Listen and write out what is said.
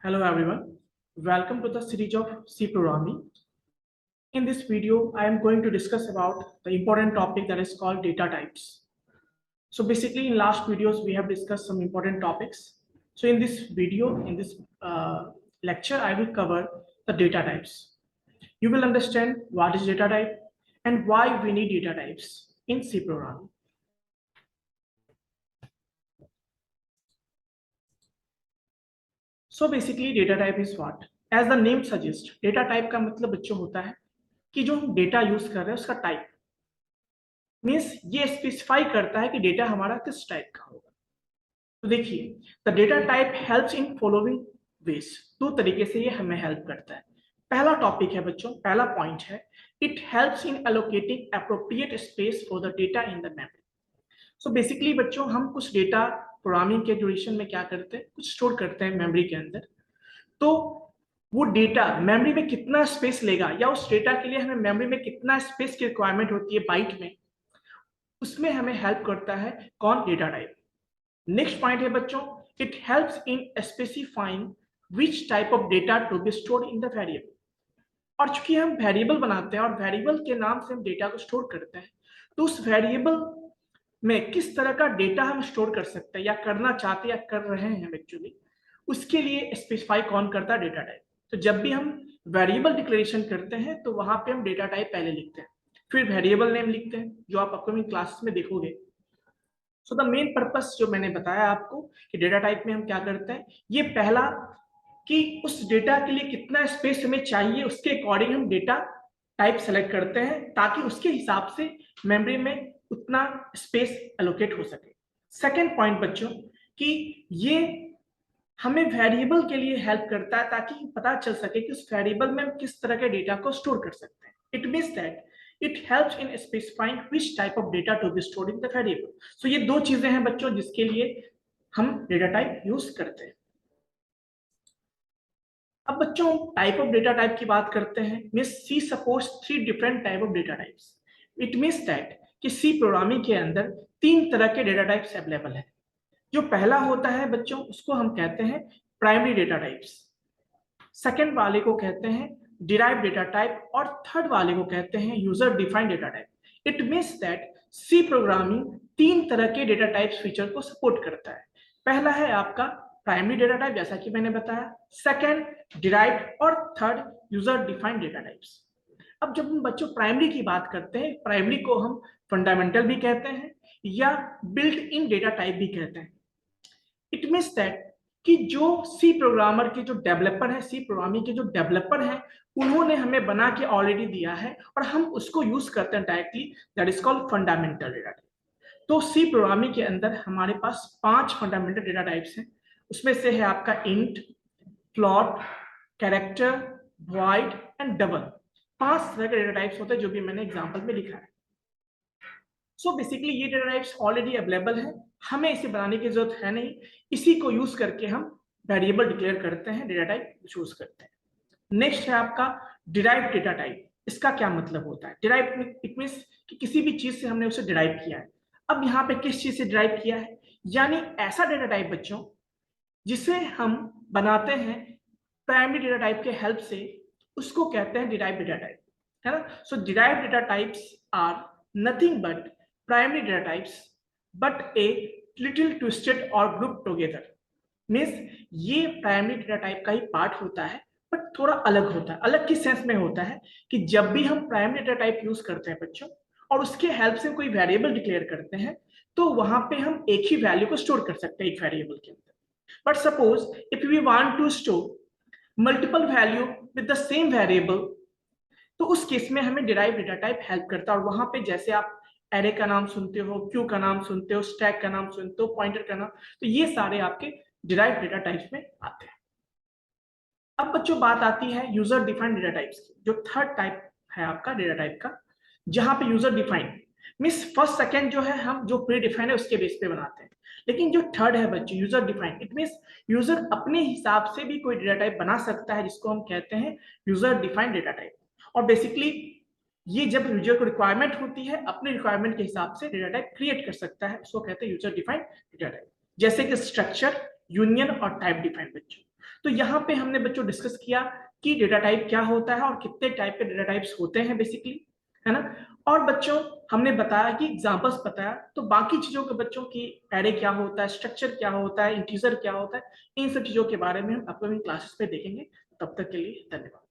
Hello everyone, welcome to the series of C programming. In this video, I am going to discuss about the important topic that is called data types. So basically in last videos, we have discussed some important topics. So in this video, in this lecture, I will cover the data types. You will understand what is data type and why we need data types in C programming. So basically data type is what? As the name suggests, data type का मतलब बच्चों होता है कि जो हम data use कर रहे हैं उसका टाइप मीन्स ये स्पेसिफाई करता है कि डेटा हमारा किस टाइप का होगा। तो देखिए the data type helps in following veg, दो तरीके से ये हमें हेल्प करता है। पहला टॉपिक है बच्चों, पहला पॉइंट है it helps in allocating appropriate space for the data in the memory. So basically बच्चों हम कुछ डेटा प्रोग्रामिंग के ड्यूरेशन में क्या करते हैं, कुछ स्टोर करते हैं मेमोरी के अंदर। तो वो डेटा मेमोरी में कितना स्पेस लेगा या उस डेटा के लिए हमें मेमोरी में कितना स्पेस की रिक्वायरमेंट होती है बाइट में, उसमें हमें हेल्प करता है कौन, डेटा टाइप। नेक्स्ट पॉइंट है बच्चों, it helps in specifying which type of data to be stored in the variable. और चूंकि हम वेरिएबल बनाते हैं और वेरिएबल के नाम से हम डेटा को स्टोर करते हैं, तो उस वेरिएबल में किस तरह का डेटा हम स्टोर कर सकते हैं या करना चाहते हैं या कर रहे हैं एक्चुअली, उसके लिए स्पेसिफाई कौन करता है, डेटा टाइप। तो जब भी हम वेरिएबल डिक्लेरेशन करते हैं तो वहां पे हम डेटा टाइप पहले लिखते हैं, फिर वेरिएबल नेम लिखते हैं, जो आप अपकमिंग क्लासेस में देखोगे। सो द मेन पर्पस जो मैंने बताया आपको कि डेटा टाइप में हम क्या करते हैं, ये पहला कि उस डेटा के लिए कितना स्पेस हमें चाहिए उसके अकॉर्डिंग हम डेटा टाइप सेलेक्ट करते हैं ताकि उसके हिसाब से मेमोरी में उतना स्पेस एलोकेट हो सके। सेकेंड पॉइंट बच्चों कि ये हमें वेरिएबल के लिए हेल्प करता है ताकि पता चल सके कि उस वेरिएबल में हम किस तरह के डेटा को स्टोर कर सकते हैं। It means that it helps in specifying which type of data to be stored in the variable. So ये दो चीजें हैं बच्चों जिसके लिए हम डेटा टाइप यूज करते हैं। अब बच्चों टाइप ऑफ डेटा टाइप की बात करते हैं। Means C supports 3 different type of data types. It means that कि सी प्रोग्रामिंग के अंदर 3 तरह के डेटा टाइप्स अवेलेबल है। जो पहला होता है बच्चों उसको हम कहते हैं प्राइमरी डेटा टाइप्स, सेकेंड वाले को कहते हैं डिराइव डेटा टाइप और थर्ड वाले को कहते हैं user defined data type. It means that C programming 3 तरह के डेटा टाइप्स फीचर को सपोर्ट करता है। पहला है आपका प्राइमरी डेटा टाइप जैसा कि मैंने बताया, सेकेंड डिराइव्ड और third user defined data types. अब जब हम बच्चों प्राइमरी की बात करते हैं, प्राइमरी को हम फंडामेंटल भी कहते हैं या बिल्ट इन डेटा टाइप भी कहते हैं। इट मीन्स दैट कि जो सी प्रोग्रामर के जो डेवलपर है, सी प्रोग्रामिंग के जो डेवलपर हैं, उन्होंने हमें बना के ऑलरेडी दिया है और हम उसको यूज करते हैं directly, that is called fundamental data type. तो सी प्रोग्रामिंग के अंदर हमारे पास 5 फंडामेंटल डेटा टाइप्स हैं। उसमें से है आपका int, float, character, void and double. 5 तरह के डेटा टाइप्स होते हैं जो भी मैंने एग्जाम्पल में लिखा है। सो बेसिकली ये डेटा टाइप्स ऑलरेडी अवेलेबल है, हमें इसे बनाने की जरूरत है नहीं। इसी को यूज करके हम वेरिएबल डिक्लेयर करते हैं, डेटा टाइप चूज करते हैं। नेक्स्ट है आपका डिराइव डेटा टाइप। इसका क्या मतलब होता है? डिराइव इट मींस कि किसी भी चीज से हमने उसे डिराइव किया है। अब यहाँ पे किस चीज से डिराइव किया है, यानी ऐसा डेटा टाइप बच्चों जिसे हम बनाते हैं प्राइमरी डेटा टाइप के हेल्प से, उसको कहते हैं डिराइव डेटा टाइप, है ना। So derive data types are nothing but primary data types but a little twisted और ग्रुप टुगेदर। मीन्स ये प्राइमरी डेटा टाइप का ही पार्ट होता है बट थोड़ा अलग होता है। अलग किस सेंस में होता है कि जब भी हम प्राइमरी डेटा टाइप यूज करते हैं बच्चों और उसके हेल्प से कोई वेरिएबल डिक्लेयर करते हैं, तो वहां पे हम एक ही वैल्यू को स्टोर कर सकते हैं एक वेरिएबल के अंदर। But suppose if we want to store multiple value with the same variable, तो उस केस में हमें डिराइव डेटा टाइप हेल्प करता है। और वहां पे जैसे आप एरे का नाम सुनते हो, क्यू का नाम सुनते हो, स्टैक का नाम सुनते हो, पॉइंटर का नाम, तो ये सारे आपके डिराइव डेटा टाइप्स में आते हैं। अब बच्चों बात आती है यूजर डिफाइंड डेटा टाइप्स की, जो थर्ड टाइप है आपका डेटा टाइप का, जहां पे user defined means first second जो है हम जो प्री डिफाइंड है उसके बेस पे बनाते हैं, लेकिन जो थर्ड है बच्चों user defined, it means user अपने हिसाब से भी कोई डेटा टाइप बना सकता है, जिसको हम कहते हैं यूजर डिफाइंड डेटा टाइप। और बेसिकली ये जब यूजर को रिक्वायरमेंट होती है अपने रिक्वायरमेंट के हिसाब से डेटा टाइप क्रिएट कर सकता है, उसको कहते हैं यूजर डिफाइंड डेटा टाइप। जैसे कि स्ट्रक्चर, यूनियन और टाइप डिफाइंड बच्चों। तो यहाँ पे हमने बच्चों डिस्कस किया कि डेटा टाइप क्या होता है और कितने टाइप के डेटा टाइप्स होते हैं बेसिकली, है ना। और बच्चों हमने बताया कि एग्जांपल्स बताया, तो बाकी चीजों के बच्चों की एरे क्या होता है, स्ट्रक्चर क्या होता है, इंटीजर क्या होता है, इन सब चीजों के बारे में हम अपकमिंग क्लासेस पे देखेंगे। तब तक के लिए धन्यवाद।